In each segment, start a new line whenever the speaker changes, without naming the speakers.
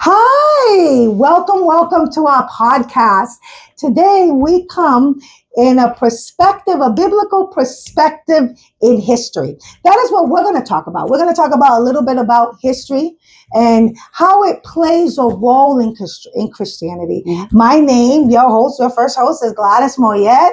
Hi, welcome to our podcast. Today we come in a perspective, a biblical perspective in history. That is what we're going to talk about. We're going to talk about a little bit about history and how it plays a role in Christianity. Mm-hmm. My name, your first host is Gladys Moyet.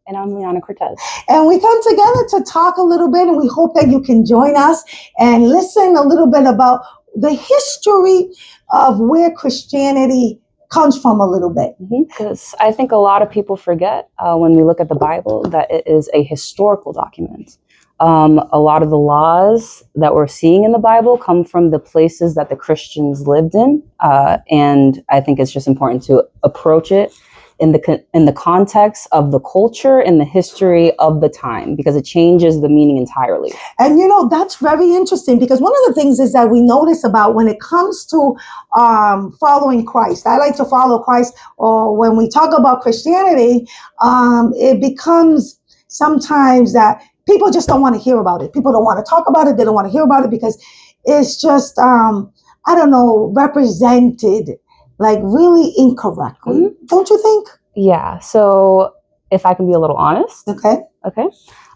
And I'm Liana Cortez.
And we come together to talk a little bit, and we hope that you can join us and listen a little bit about the history of where Christianity comes from a little bit.
Because I think a lot of people forget when we look at the Bible that it is a historical document. A lot of the laws that we're seeing in the Bible come from the places that the Christians lived in. And I think it's just important to approach it in the context of the culture and the history of the time, because it changes the meaning entirely.
And that's very interesting, because one of the things is that we notice about when it comes to following Christ. I like to follow Christ, or when we talk about Christianity, it becomes sometimes that people just don't want to hear about it. People don't want to talk about it. They don't want to hear about it because it's just, represented like really incorrectly. Mm-hmm. Don't you think?
Yeah. So if I can be a little honest.
Okay.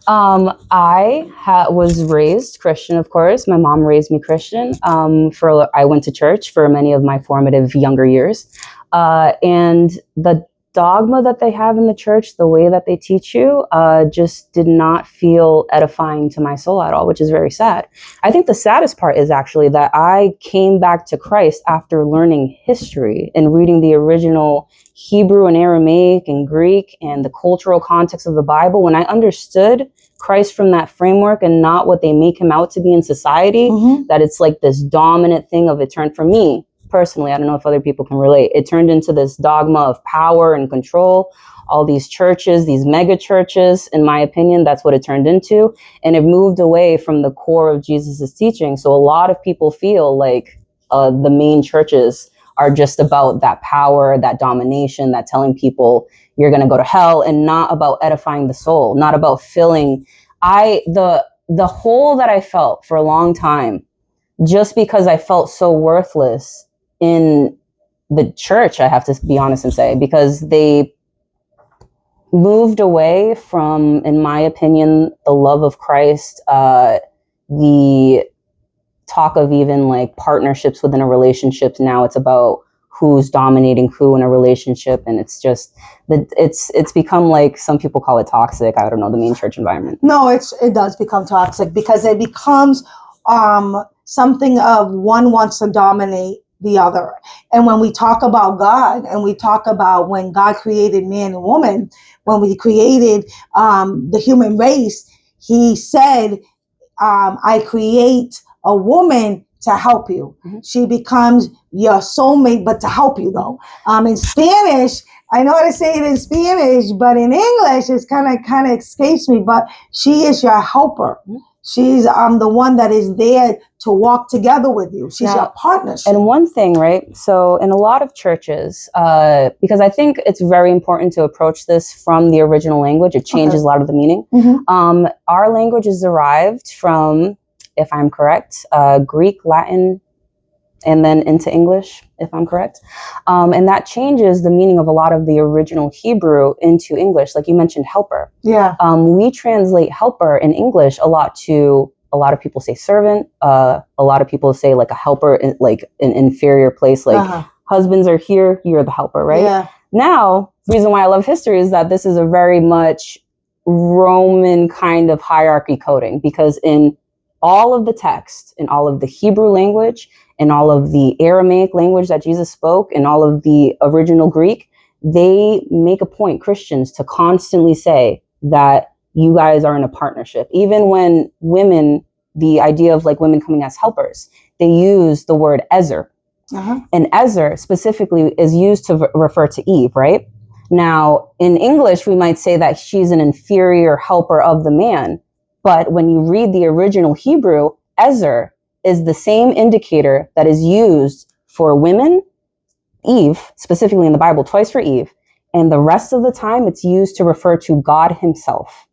I was raised Christian, of course. My mom raised me Christian. I went to church for many of my formative younger years. And the dogma that they have in the church, the way that they teach you, just did not feel edifying to my soul at all, which is very sad. I think the saddest part is actually that I came back to Christ after learning history and reading the original Hebrew and Aramaic and Greek and the cultural context of the Bible. When I understood Christ from that framework and not what they make him out to be in society, that it's like this dominant thing of it turned, for me personally, I don't know if other people can relate, it turned into this dogma of power and control. All these churches, these mega churches, in my opinion, that's what it turned into. And it moved away from the core of Jesus's teaching. So a lot of people feel like the main churches are just about that power, that domination, that telling people you're going to go to hell, and not about edifying the soul, not about filling. The hole that I felt for a long time, just because I felt so worthless in the church, I have to be honest and say, because they moved away from, in my opinion, the love of Christ, the talk of even like partnerships within a relationship. Now it's about who's dominating who in a relationship, and it's just that it's become, like, some people call it toxic. I don't know, the main church environment.
No, it does become toxic, because it becomes something of one wants to dominate the other. And when we talk about God, and we talk about when God created man and woman, when we created the human race, he said, I create a woman to help you. Mm-hmm. She becomes your soulmate, but to help you, though. In Spanish, I know how to say it in Spanish, but in English, it's kind of escapes me, but she is your helper. Mm-hmm. She's the one that is there to walk together with you. She's your partner.
And one thing, right? So in a lot of churches, because I think it's very important to approach this from the original language. It changes a lot of the meaning. Mm-hmm. Our language is derived from, if I'm correct, Greek, Latin, and then into English, if I'm correct. And that changes the meaning of a lot of the original Hebrew into English. Like you mentioned, helper. Yeah. We translate helper in English a lot of people say servant. A lot of people say like a helper, in, like an inferior place, like husbands are here, you're the helper, right? Yeah. Now, reason why I love history is that this is a very much Roman kind of hierarchy coding, because in all of the text, in all of the Hebrew language, in all of the Aramaic language that Jesus spoke, in all of the original Greek, they make a point, Christians, to constantly say that you guys are in a partnership. Even when women, the idea of like women coming as helpers, they use the word Ezer. And Ezer specifically is used to refer to Eve, right? Now, in English, we might say that she's an inferior helper of the man. But when you read the original Hebrew, Ezer is the same indicator that is used for women, Eve, specifically in the Bible, twice for Eve. And the rest of the time, it's used to refer to God himself.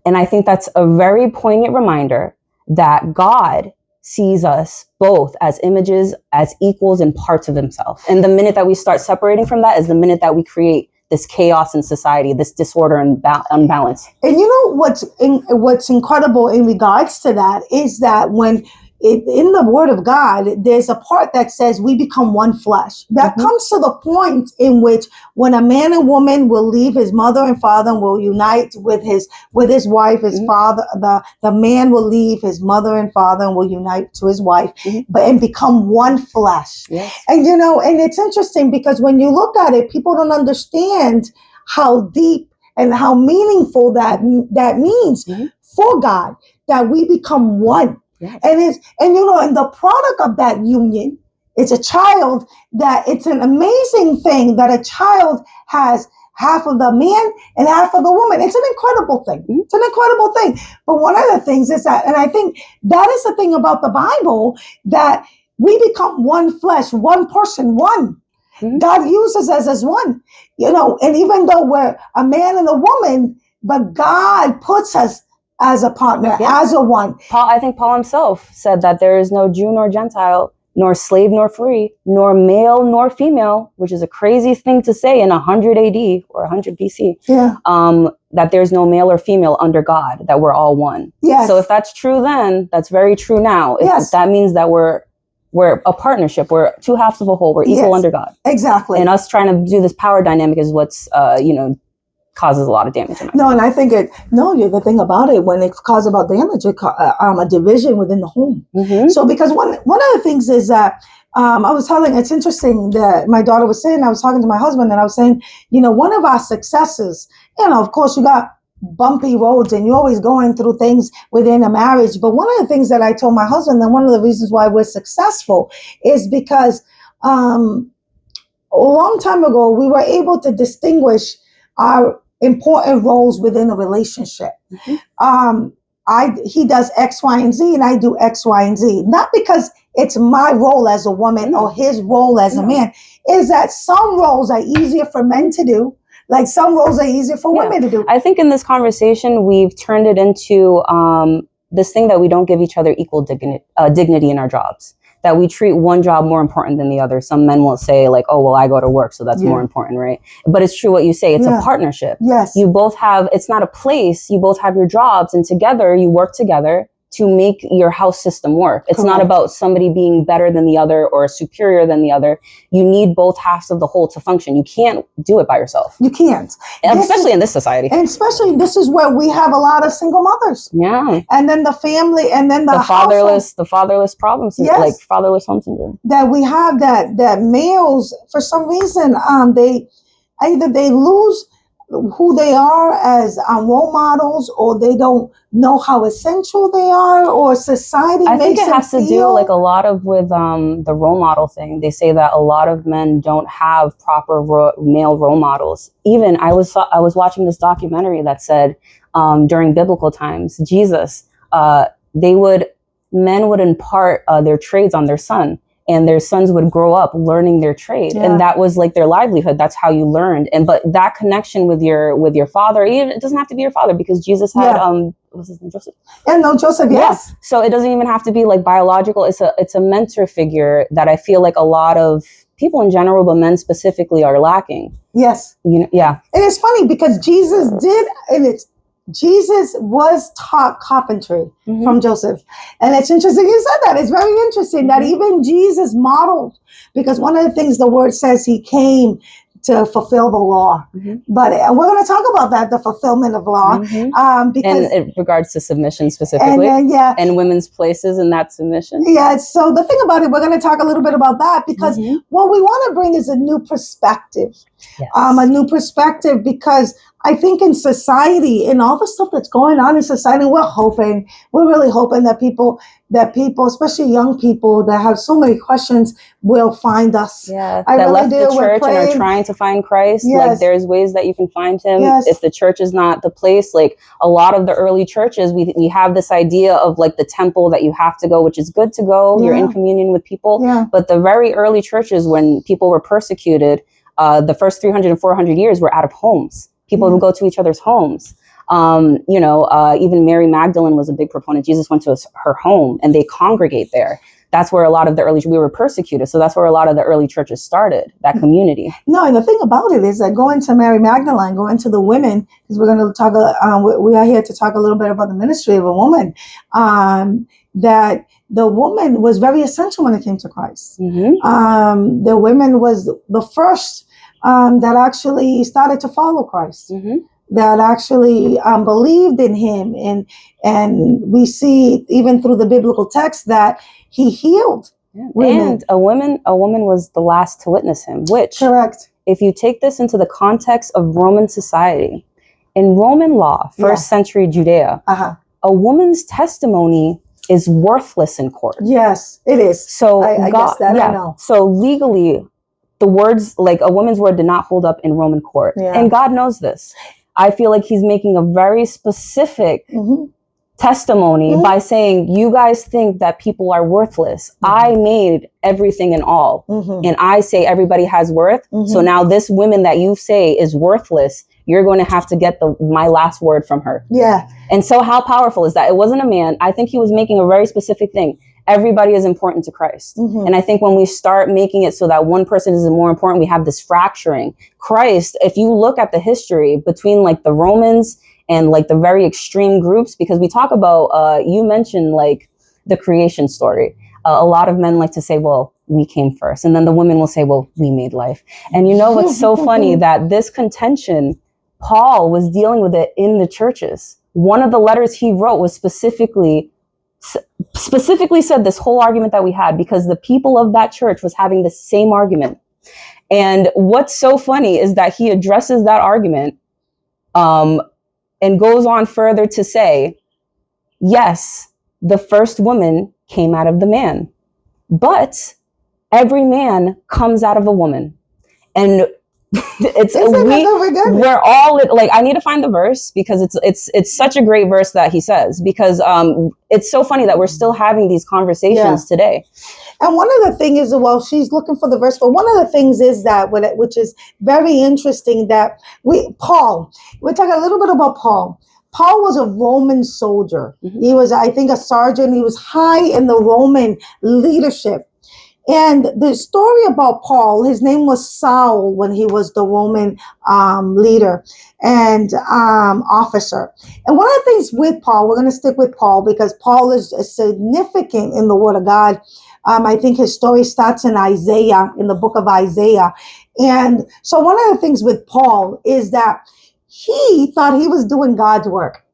And I think that's a very poignant reminder that God sees us both as images, as equals and parts of himself. And the minute that we start separating from that is the minute that we create this chaos in society, this disorder and unbalance.
And you know what's incredible in regards to that is that when in the Word of God, there's a part that says we become one flesh. That comes to the point in which when a man and woman will leave his mother and father and will unite with his wife, his father, the man will leave his mother and father and will unite to his wife, and become one flesh.
Yes.
And you know, and it's interesting because when you look at it, people don't understand how deep and how meaningful that means for God, that we become one.
Yes.
And you know, and the product of that union is a child. That it's an amazing thing that a child has half of the man and half of the woman. It's an incredible thing. It's an incredible thing. But one of the things is that, and I think that is the thing about the Bible, that we become one flesh, one person, one. God uses us as one, you know, and even though we're a man and a woman, but God puts us as a partner, as a one.
I think Paul himself said that there is no Jew nor Gentile, nor slave nor free, nor male nor female, which is a crazy thing to say in 100 AD or 100 BC.
Yeah.
That there's no male or female under God, that we're all one.
Yes.
So if that's true then, that's very true now. If that means that we're a partnership, we're two halves of a whole, we're equal under God.
Exactly.
And us trying to do this power dynamic is what's, causes a lot of damage.
No, and I think the thing about it, when it causes about damage, a division within the home. So because one of the things is that it's interesting that my daughter was saying, I was talking to my husband and I was saying, you know, one of our successes, you know, of course you got bumpy roads and you're always going through things within a marriage. But one of the things that I told my husband, and one of the reasons why we're successful is because a long time ago, we were able to distinguish our important roles within a relationship. He does X, Y, and Z, and I do X, Y, and Z. Not because it's my role as a woman or his role as a man. Is that some roles are easier for men to do, like some roles are easier for women to do.
I think in this conversation, we've turned it into this thing that we don't give each other equal dignity in our jobs. That we treat one job more important than the other. Some men will say like, oh, well, I go to work, so that's more important, right? But it's true what you say. It's a partnership.
Yes.
You both have, it's not a place. You both have your jobs and together you work together to make your house system work. It's not about somebody being better than the other or superior than the other. You need both halves of the whole to function. You can't do it by yourself.
You can't.
Especially in this society.
And especially, this is where we have a lot of single mothers.
Yeah.
And then the family, and then the
fatherless problems, like fatherless home syndrome.
That we have that males, for some reason, they lose who they are as role models, or they don't know how essential they are, or society
I think
makes
it has to do like a lot of with the role model thing. They say that a lot of men don't have proper male role models. Even I was watching this documentary that said during biblical times, Jesus, men would impart their trades on their son. And their sons would grow up learning their trade, and that was like their livelihood. That's how you learned. But that connection with your father, even it doesn't have to be your father, because Jesus had what's his name, Joseph?
Yeah, no, Joseph. Yes.
Yeah. So it doesn't even have to be like biological. It's a mentor figure that I feel like a lot of people in general, but men specifically, are lacking.
Yes.
And
it's funny because Jesus was taught carpentry from Joseph. And it's interesting you said that. It's very interesting that even Jesus modeled, because one of the things the word says, he came to fulfill the law. But we're going to talk about that, the fulfillment of law. Because
and in regards to submission specifically, and women's places in that submission.
Yeah, so the thing about it, we're going to talk a little bit about that, because what we want to bring is a new perspective. A new perspective, because I think in society, in all the stuff that's going on in society, we're really hoping that people, especially young people that have so many questions, will find us.
Yeah, that really left the church and are trying to find Christ.
Yes.
Like there's ways that you can find him.
Yes.
If the church is not the place, like a lot of the early churches, we have this idea of like the temple that you have to go, which is good to go. You're in communion with people. Yeah. But the very early churches, when people were persecuted, the first 300 and 400 years were out of homes. People would go to each other's homes. Even Mary Magdalene was a big proponent. Jesus went to her home and they congregate there. That's where a lot of we were persecuted. So that's where a lot of the early churches started, that community.
No, and the thing about it is that going to Mary Magdalene, going to the women, because we're going to talk, we are here to talk a little bit about the ministry of a woman, that the woman was very essential when it came to Christ.
Mm-hmm.
The women was the first that actually started to follow Christ. Mm-hmm. That actually believed in him. And we see even through the biblical text that he healed women.
And a woman was the last to witness him, which,
correct.
If you take this into the context of Roman society, in Roman law, first century Judea, a woman's testimony is worthless in court.
Yes, it is.
So
I guess that I know.
So legally, the words, like a woman's word, did not hold up in Roman court. Yeah. And God knows this. I feel like he's making a very specific testimony by saying, you guys think that people are worthless. I made everything and all. And I say everybody has worth. So now this woman that you say is worthless, you're going to have to get my last word from her.
Yeah.
And so how powerful is that? It wasn't a man. I think he was making a very specific thing. Everybody is important to Christ. And I think when we start making it so that one person is more important, we have this fracturing. Christ, if you look at the history between like the Romans and like the very extreme groups, because we talk about, you mentioned like the creation story. A lot of men like to say, well, we came first. And then the women will say, well, we made life. And you know what's so funny? That this contention, Paul was dealing with it in the churches. One of the letters he wrote was specifically said this whole argument that we had, because the people of that church was having the same argument. And what's so funny is that he addresses that argument and goes on further to say, yes, the first woman came out of the man, but every man comes out of a woman. And we're all like, I need to find the verse because it's such a great verse that he says, because it's so funny that we're still having these conversations today.
And one of the things is, well, she's looking for the verse, but one of the things is that, which is very interesting, that we're talking a little bit about Paul. Paul was a Roman soldier. He was, I think, a sergeant. He was high in the Roman leadership. And the story about Paul, his name was Saul when he was the Roman leader and officer. And one of the things with Paul, we're going to stick with Paul because Paul is significant in the Word of God. I think his story starts in Isaiah, in the book of Isaiah. And so one of the things with Paul is that he thought he was doing God's work.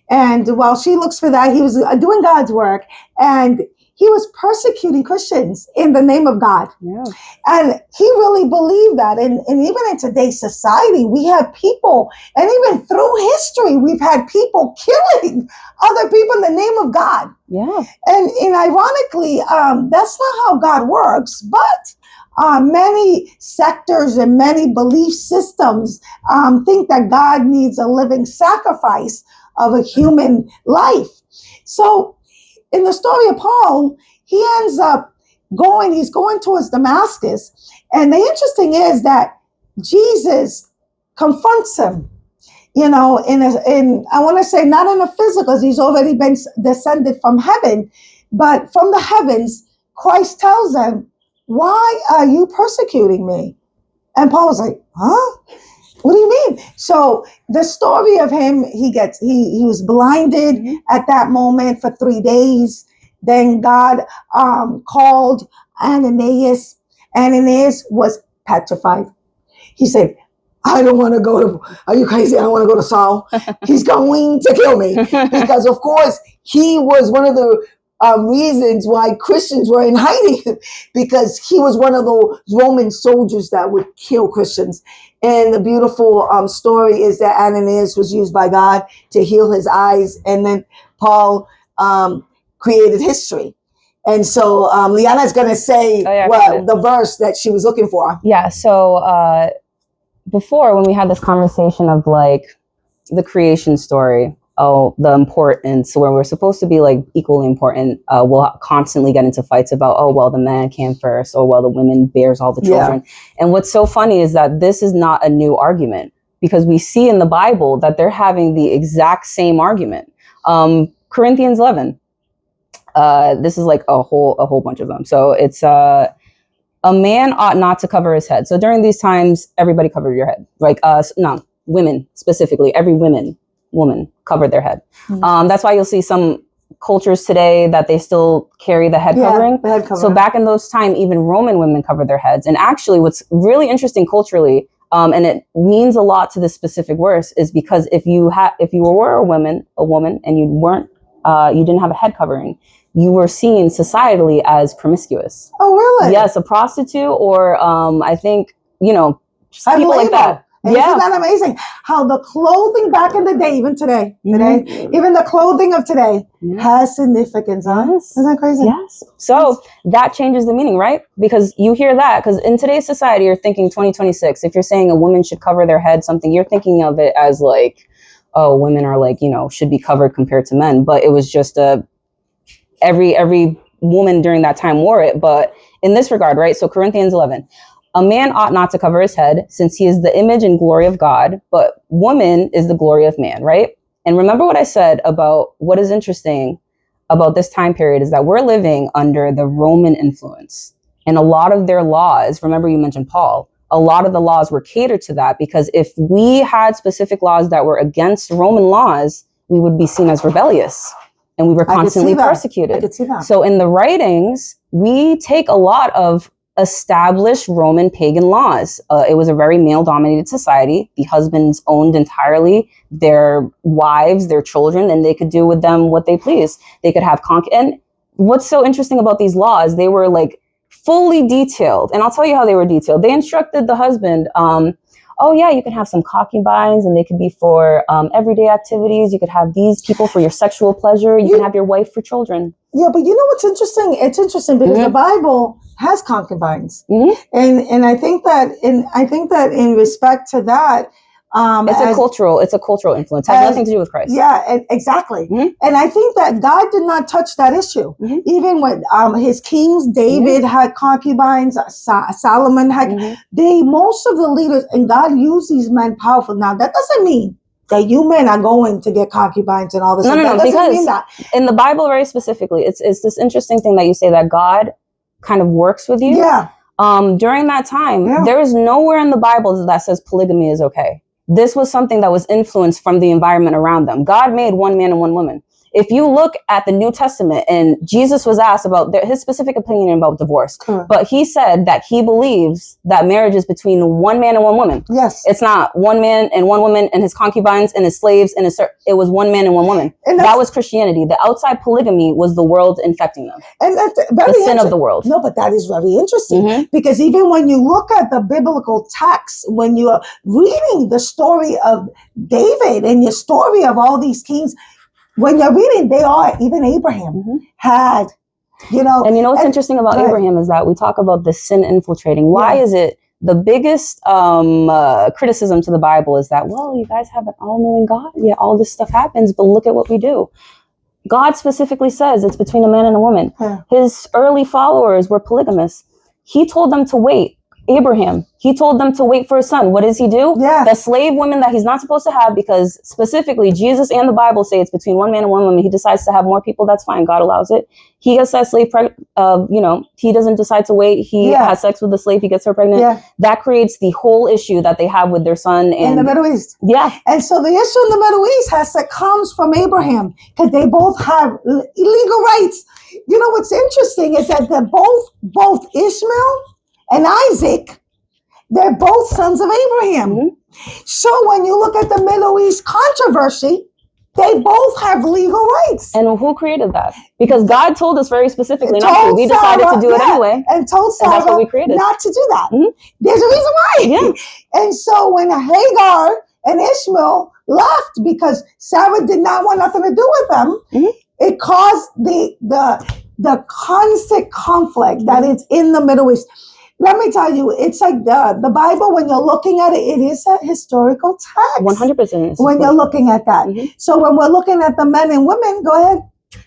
And while she looks for that, he was doing God's work. And he was persecuting Christians in the name of God. Yeah. And he really believed that. And even in today's society, we have people, and even through history, we've had people killing other people in the name of God.
Yeah.
And ironically, that's not how God works, but many sectors and many belief systems think that God needs a living sacrifice of a human life. So in the story of Paul, he ends up he's going towards Damascus. And the interesting is that Jesus confronts him, in I want to say not in a physical, because he's already been descended from heaven, but from the heavens, Christ tells him, why are you persecuting me? And Paul's like, huh? What do you mean? So the story of him, he was blinded at that moment for 3 days. Then God called Ananias. Ananias was petrified. He said, I don't want to are you crazy? I don't want to go to Saul. He's going to kill me. Because of course, he was one of the reasons why Christians were in hiding, because he was one of the Roman soldiers that would kill Christians. And the beautiful story is that Ananias was used by God to heal his eyes. And then Paul created history. And so Liana's going to say the verse that she was looking for.
Yeah. So before, when we had this conversation of like the creation story, the importance, where we're supposed to be like equally important, we'll constantly get into fights about, the man came first, the women bears all the children. And what's so funny is that this is not a new argument. because we see in the Bible that they're having the exact same argument. Corinthians 11. This is like a whole bunch of them. So it's a man ought not to cover his head. So during these times, everybody covered your head. Like no, women specifically, every woman covered their head. Mm-hmm. That's why you'll see some cultures today that they still carry the head covering. The head covering. So back in those times, even Roman women covered their heads. And actually, what's really interesting culturally, and it means a lot to this specific verse, is because if you were a woman, and you didn't have a head covering, you were seen societally as promiscuous.
Oh, really?
Yes, a prostitute, or I think, people like that.
And isn't that amazing? How the clothing back in the day, even today, even the clothing of today has significance, huh? Yes. Isn't that crazy?
Yes. So that changes the meaning, right? Because you hear that, because in today's society, you're thinking 2026, if you're saying a woman should cover their head, something, you're thinking of it as like, oh, women are like, should be covered compared to men. But it was just every woman during that time wore it. But in this regard, right? So Corinthians 11. A man ought not to cover his head, since he is the image and glory of God, but woman is the glory of man, right? And remember what I said about what is interesting about this time period is that we're living under the Roman influence. And a lot of their laws, remember you mentioned Paul, a lot of the laws were catered to that, because if we had specific laws that were against Roman laws, we would be seen as rebellious. And we were constantly persecuted.
I could see that.
So in the writings, we take a lot of established Roman pagan laws. It was a very male-dominated society. The husbands owned entirely their wives, their children, and they could do with them what they pleased. They could have and what's so interesting about these laws, they were like fully detailed. And I'll tell you how they were detailed. They instructed the husband, oh yeah, you can have some concubines, and they could be for everyday activities. You could have these people for your sexual pleasure. You can have your wife for children.
Yeah, but you know what's interesting? It's interesting because the Bible has concubines, and I think that in respect to that,
it's a cultural influence. It has nothing to do with Christ.
Yeah, exactly. And I think that God did not touch that issue. Even when his kings, David had concubines, Solomon had. Most of the leaders, and God used these men powerful. Now that doesn't mean that you men are going to get concubines and all this.
No, because in the Bible, very specifically, it's this interesting thing that you say that God kind of works with you.
Yeah.
During that time, there is nowhere in the Bible that says polygamy is okay. This was something that was influenced from the environment around them. God made one man and one woman. If you look at the New Testament, and Jesus was asked about his specific opinion about divorce, but he said that he believes that marriage is between one man and one woman.
Yes.
It's not one man and one woman and his concubines and his slaves and it was one man and one woman. And that was Christianity. The outside polygamy was the world infecting them.
And that's very
the sin of the world.
No, but that is very interesting because even when you look at the biblical text, when you are reading the story of David and your story of all these kings, when you're reading, even Abraham had,
And what's interesting about Abraham is that we talk about the sin infiltrating. Why is it the biggest criticism to the Bible is that, well, you guys have an all-knowing God. Yeah, all this stuff happens, but look at what we do. God specifically says it's between a man and a woman. His early followers were polygamous. He told them to wait. Abraham, he told them to wait for a son. What does he do? The slave women that he's not supposed to have, because specifically Jesus and the Bible say it's between one man and one woman. He decides to have more people. That's fine. God allows it. He gets that slave pregnant. He doesn't decide to wait. He has sex with the slave. He gets her pregnant. That creates the whole issue that they have with their son
in the Middle East. And so the issue in the Middle East comes from Abraham because they both have legal rights. You know what's interesting is that they're both Ishmael and Isaac, they're both sons of Abraham. So when you look at the Middle East controversy, they both have legal rights.
And who created that? Because God told us very specifically not to. We decided to do it anyway.
And told Sarah
that's what we created.
Not to do that. There's a reason why. And so when Hagar and Ishmael left because Sarah did not want nothing to do with them, it caused the constant conflict that is in the Middle East. Let me tell you, it's like the Bible, when you're looking at it, it is a historical text.
100%.
When you're looking at that. So when we're looking at the men and women, go ahead.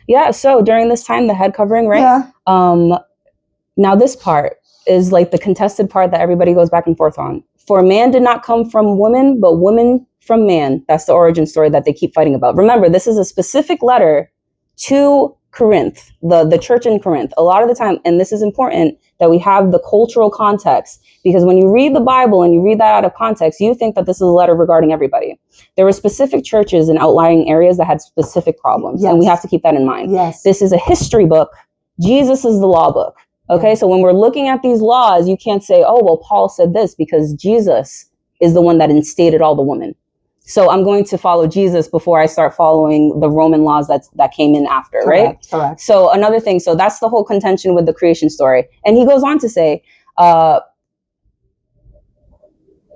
Yeah, so during this time, the head covering, right? Now this part, is like the contested part that everybody goes back and forth on. For man did not come from woman, but woman from man. That's the origin story that they keep fighting about. Remember, this is a specific letter to Corinth, the church in Corinth. A lot of the time, and this is important, that we have the cultural context, because when you read the Bible and you read that out of context, you think that this is a letter regarding everybody. There were specific churches in outlying areas that had specific problems, and we have to keep that in mind.
Yes.
This is a history book. Jesus is the law book. Okay, so when we're looking at these laws, you can't say, oh, well, Paul said this, because Jesus is the one that instated all the women. So I'm going to follow Jesus before I start following the Roman laws that came in after, right?
Correct.
So another thing, so that's the whole contention with the creation story. And he goes on to say,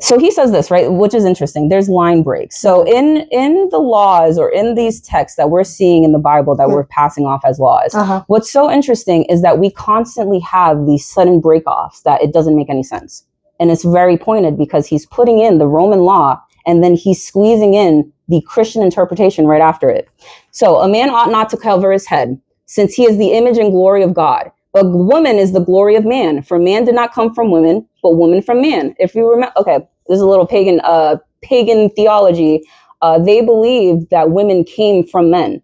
so he says this, right, which is interesting. There's line breaks. So in the laws, or in these texts that we're seeing in the Bible that we're passing off as laws, what's so interesting is that we constantly have these sudden break-offs that it doesn't make any sense. And it's very pointed, because he's putting in the Roman law and then he's squeezing in the Christian interpretation right after it. So a man ought not to cover his head, since he is the image and glory of God. But woman is the glory of man. For man did not come from woman, but woman from man. If you remember, okay, this is a little pagan theology. They believed that women came from men.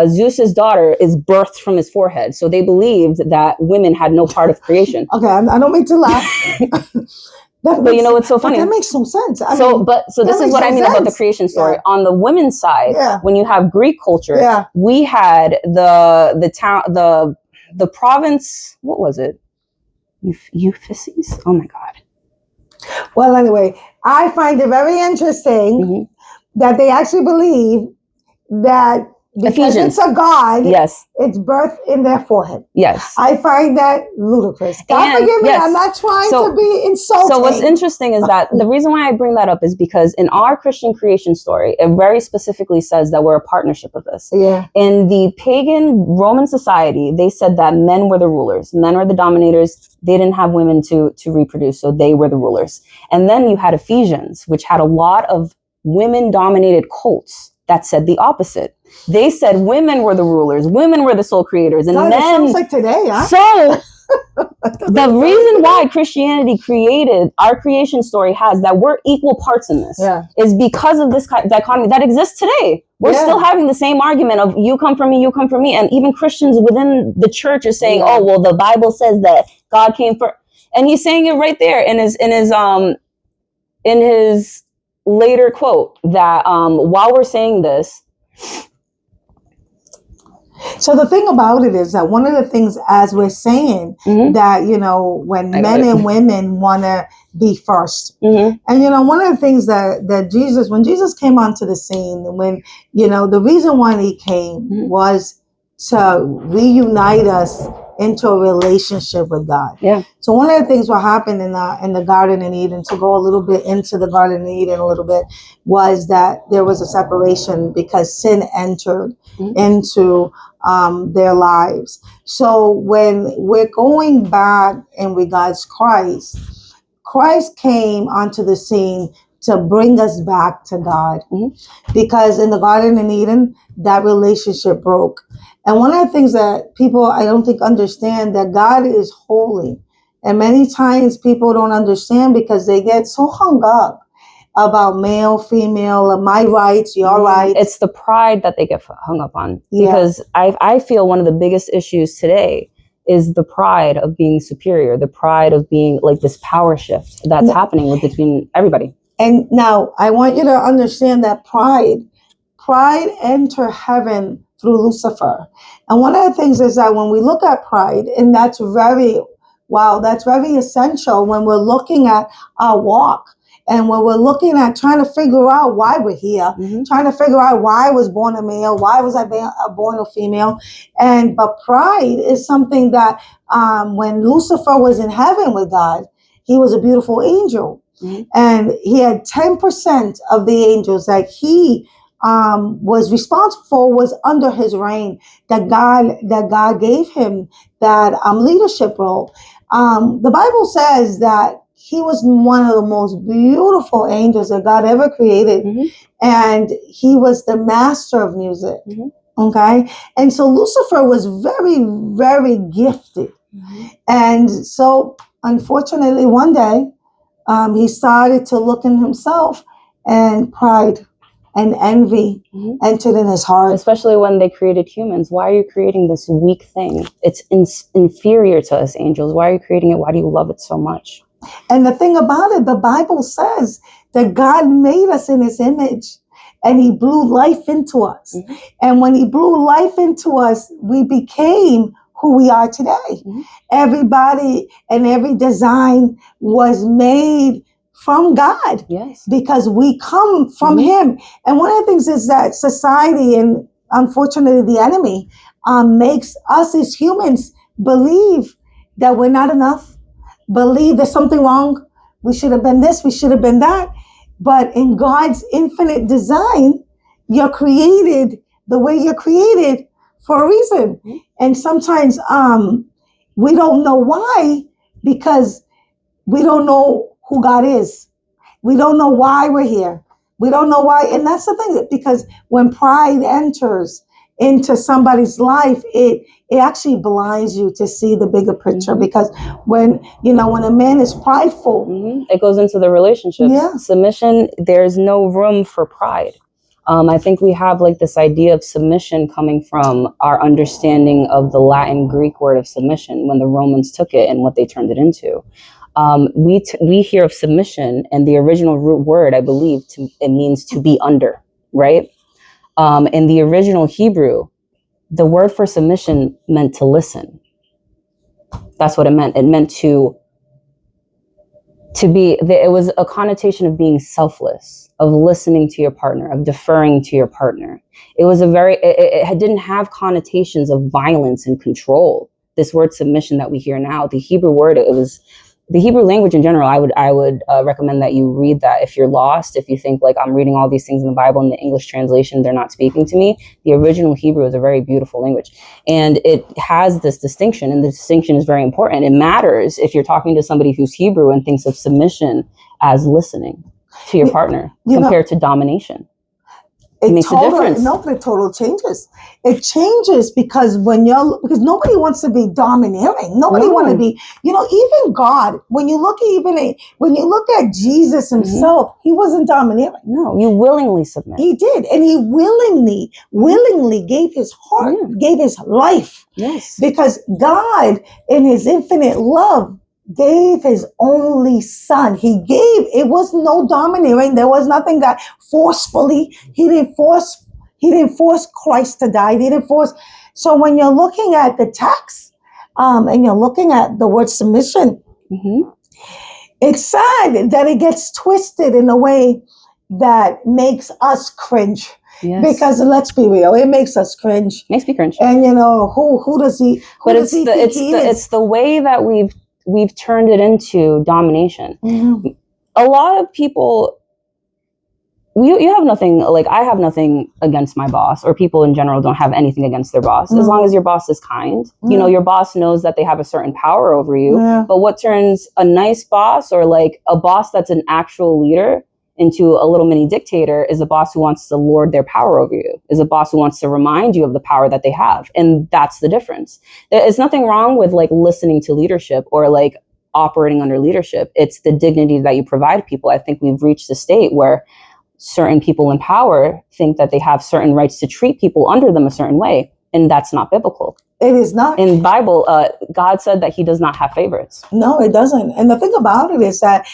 Zeus's daughter is birthed from his forehead. So they believed that women had no part of creation.
Okay, I don't mean to laugh.
But you know what's so funny?
That makes no sense.
So this is what I mean about the creation story. Yeah. On the women's side, when you have Greek culture, we had the province. What was it? Ephesus. Oh my God.
Well, anyway, I find it very interesting that they actually believe that because it's a god, it's birthed in their forehead.
Yes.
I find that ludicrous. God forgive me, I'm not trying to be insulting.
So what's interesting is that the reason why I bring that up is because in our Christian creation story, it very specifically says that we're a partnership of this.
Yeah.
In the pagan Roman society, they said that men were the rulers. Men were the dominators. They didn't have women to reproduce, so they were the rulers. And then you had Ephesians, which had a lot of women-dominated cults that said the opposite. They said women were the rulers, women were the sole creators, and
God,
men.
It sounds like today, huh?
So the reason why Christianity created our creation story has that we're equal parts in this is because of this dichotomy that exists today. We're still having the same argument of you come from me, you come from me, and even Christians within the church are saying, "Oh, well, the Bible says that God came for," and he's saying it right there in his later quote that while we're saying this.
So the thing about it is that one of the things, as we're saying, that, you know, when men and women want to be first. And, you know, one of the things that Jesus, when Jesus came onto the scene, when, you know, the reason why he came was to reunite us into a relationship with God.
Yeah.
So one of the things what happened in the Garden of Eden, to go a little bit into the Garden of Eden a little bit, was that there was a separation because sin entered into their lives. So when we're going back in regards Christ came onto the scene to bring us back to God, because in the Garden of Eden, that relationship broke. And one of the things that people, I don't think, understand, that God is holy. And many times people don't understand because they get so hung up about male, female, my rights, your rights.
It's the pride that they get hung up on. Because I feel one of the biggest issues today is the pride of being superior, the pride of being like this power shift that's happening between everybody. And
now I want you to understand that pride entered heaven through Lucifer. And one of the things is that when we look at pride, and that's very essential when we're looking at our walk. And when we're looking at trying to figure out why we're here, trying to figure out why I was born a male, why was I born a female, but pride is something that when Lucifer was in heaven with God, he was a beautiful angel, and he had 10% of the angels that he was responsible for was under his reign. That God gave him that leadership role. The Bible says that he was one of the most beautiful angels that God ever created. And he was the master of music. Okay. And so Lucifer was very, very gifted. And so unfortunately, one day, he started to look in himself, and pride and envy entered in his heart.
Especially when they created humans. Why are you creating this weak thing? It's inferior to us angels. Why are you creating it? Why do you love it so much?
And the thing about it, the Bible says that God made us in his image, and he blew life into us. And when he blew life into us, we became who we are today. Everybody and every design was made from God.
Yes.
Because we come from him. And one of the things is that society, and unfortunately the enemy, makes us as humans believe that we're not enough, believe there's something wrong. We should have been this, we should have been that. But in God's infinite design, you're created the way you're created for a reason. And sometimes we don't know why, because we don't know who God is. We don't know why we're here. We don't know why. And that's the thing, because when pride enters into somebody's life, it actually blinds you to see the bigger picture. Because when a man is prideful,
it goes into the relationships.
Yeah.
Submission, there's no room for pride. I think we have like this idea of submission coming from our understanding of the Latin Greek word of submission when the Romans took it and what they turned it into. We hear of submission, and the original root word, I believe, it means to be under, right? In the original Hebrew, the word for submission meant to listen. That's what it meant. It meant to be, it was a connotation of being selfless, of listening to your partner, of deferring to your partner. It was it didn't have connotations of violence and control. This word submission that we hear now, the Hebrew word, it was the Hebrew language in general. I would recommend that you read that if you're lost, if you think like I'm reading all these things in the Bible and the English translation, they're not speaking to me. The original Hebrew is a very beautiful language, and it has this distinction, and the distinction is very important. It matters if you're talking to somebody who's Hebrew and thinks of submission as listening to your partner compared to domination. It makes a difference.
No, but it totally changes. It changes because because nobody wants to be domineering. Nobody wants to be, even God. When you look at Jesus himself, he wasn't domineering.
No, you willingly submit.
He did, and he willingly gave his heart, gave his life.
Yes,
because God, in his infinite love, gave his only son. It was no domineering. There was nothing that forcefully, he didn't force Christ to die. He didn't force. So when you're looking at the text, and you're looking at the word submission, it's sad that it gets twisted in a way that makes us cringe. Yes. Because let's be real, it makes us cringe.
Makes me cringe.
And who does he?
It's the way that we've turned it into domination. A lot of people, you have nothing, like I have nothing against my boss, or people in general don't have anything against their boss, as long as your boss is kind. Your boss knows that they have a certain power over you. But what turns a nice boss, or like a boss that's an actual leader, into a little mini dictator is a boss who wants to lord their power over you, is a boss who wants to remind you of the power that they have. And that's the difference. There's nothing wrong with like listening to leadership or like operating under leadership. It's the dignity that you provide people. I think we've reached a state where certain people in power think that they have certain rights to treat people under them a certain way. And that's not biblical.
It is not.
In the Bible, God said that he does not have favorites.
No, it doesn't. And the thing about it is that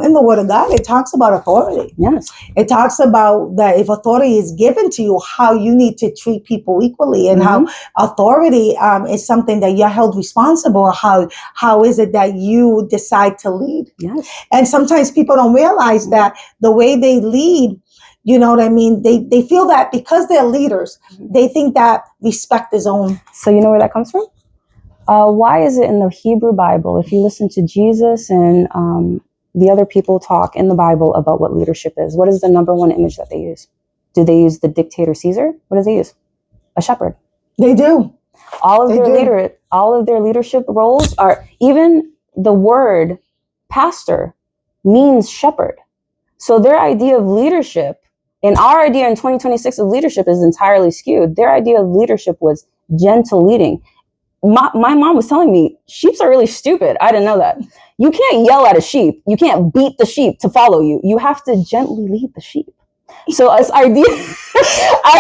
in the Word of God, it talks about authority.
Yes.
It talks about that if authority is given to you, how you need to treat people equally, and how authority is something that you're held responsible. How is it that you decide to lead?
Yes.
And sometimes people don't realize that the way they lead, you know what I mean? They feel that because they're leaders, they think that respect is owned.
So you know where that comes from? Why is it in the Hebrew Bible, if you listen to Jesus and the other people talk in the Bible about what leadership is, what is the number one image that they use? Do they use the dictator Caesar? What do they use? A shepherd.
They do.
All of their leadership roles are, even the word pastor means shepherd. So their idea of leadership, and our idea in 2026 of leadership, is entirely skewed. Their idea of leadership was gentle leading. My mom was telling me, sheeps are really stupid. I didn't know that. You can't yell at a sheep. You can't beat the sheep to follow you. You have to gently lead the sheep. So as idea, I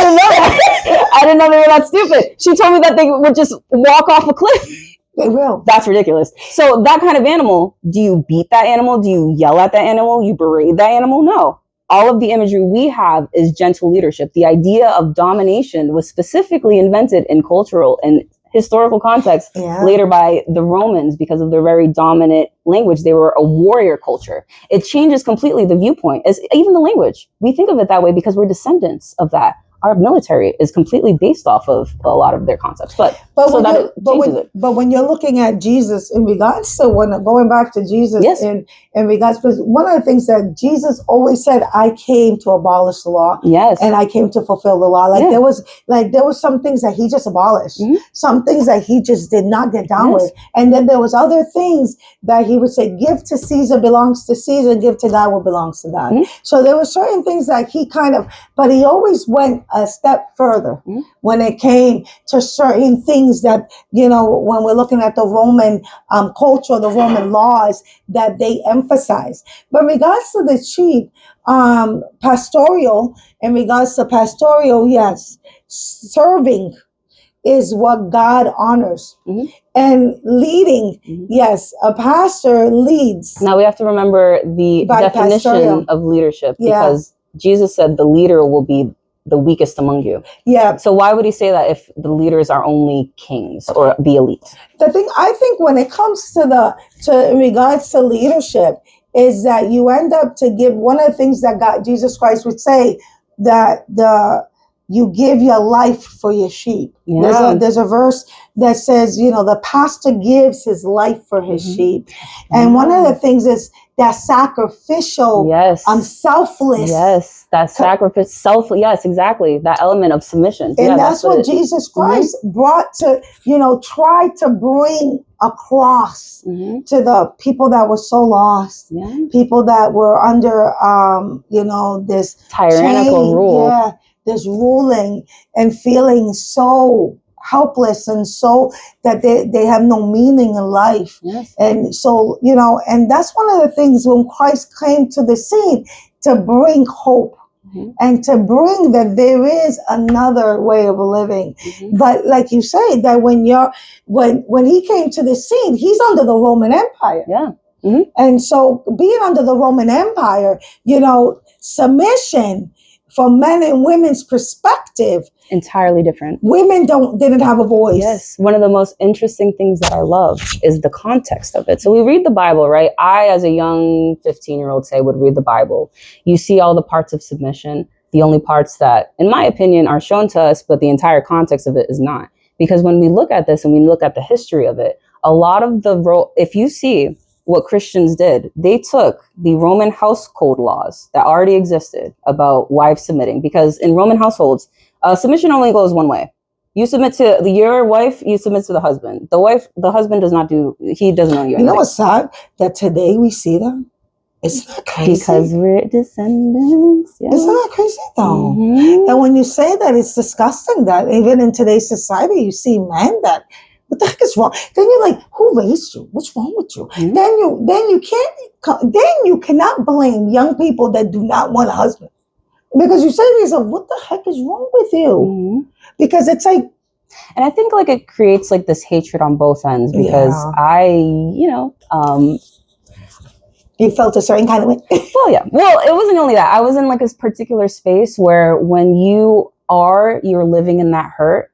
didn't know they were that stupid. She told me that they would just walk off a cliff.
They will.
That's ridiculous. So that kind of animal, do you beat that animal? Do you yell at that animal? You berate that animal? No. All of the imagery we have is gentle leadership. The idea of domination was specifically invented in cultural and historical context later by the Romans because of their very dominant language. They were a warrior culture. It changes completely the viewpoint, as even the language. We think of it that way because we're descendants of that. Our military is completely based off of a lot of their concepts, but
when you're looking at Jesus in regards to going back to Jesus,
yes.
in regards, because one of the things that Jesus always said, I came to abolish the law,
yes,
and I came to fulfill the law. Like there was some things that he just abolished, some things that he just did not get down with, and then there was other things that he would say, give to Caesar belongs to Caesar, give to God what belongs to God. So there were certain things that he but he always went a step further when it came to certain things that, when we're looking at the Roman culture, the Roman laws that they emphasize. But in regards to the sheep, pastoral, yes, serving is what God honors. And leading, yes, a pastor leads.
Now we have to remember the definition of leadership, because Jesus said the leader will be the weakest among you. Yeah. So why would he say that if the leaders are only kings or the elite?
I think when it comes to in regards to leadership, is that you end up to give one of the things that Jesus Christ would say, that you give your life for your sheep. Yeah. There's a verse that says, the pastor gives his life for his sheep. And one of the things is that sacrificial, selfless.
Yes, that sacrifice, selfless. Yes, exactly. That element of submission.
And that's what Jesus Christ brought to, tried to bring across to the people that were so lost. Yeah. People that were under, this
tyrannical rule.
Yeah. This ruling and feeling so helpless and so that they have no meaning in life. Yes. And so, and that's one of the things when Christ came to the scene, to bring hope and to bring that there is another way of living. But like you say, that when he came to the scene, he's under the Roman Empire. Yeah. And so being under the Roman Empire, submission from men and women's perspective,
entirely different.
Women didn't have a voice.
Yes. One of the most interesting things that I love is the context of it. So we read the Bible, right? I, as a young 15-year-old, would read the Bible. You see all the parts of submission, the only parts that, in my opinion, are shown to us, but the entire context of it is not. Because when we look at this and we look at the history of it, a lot of if you see what Christians did, they took the Roman household laws that already existed about wives submitting, because in Roman households, submission only goes one way. You submit to your wife, you submit to the husband. The husband doesn't owe you anything.
You know what's sad? That today we see them. Isn't that crazy?
Because we're descendants. Yeah.
Isn't that crazy though? And when you say that, it's disgusting that even in today's society, you see men that, what the heck is wrong? Then you're like, who raised you? What's wrong with you? Then you cannot blame young people that do not want a husband, because you say to yourself, what the heck is wrong with you? Because it's like,
and I think it creates this hatred on both ends, because
you felt a certain kind of way.
Well, yeah. Well, it wasn't only that. I was in this particular space where when you're living in that hurt,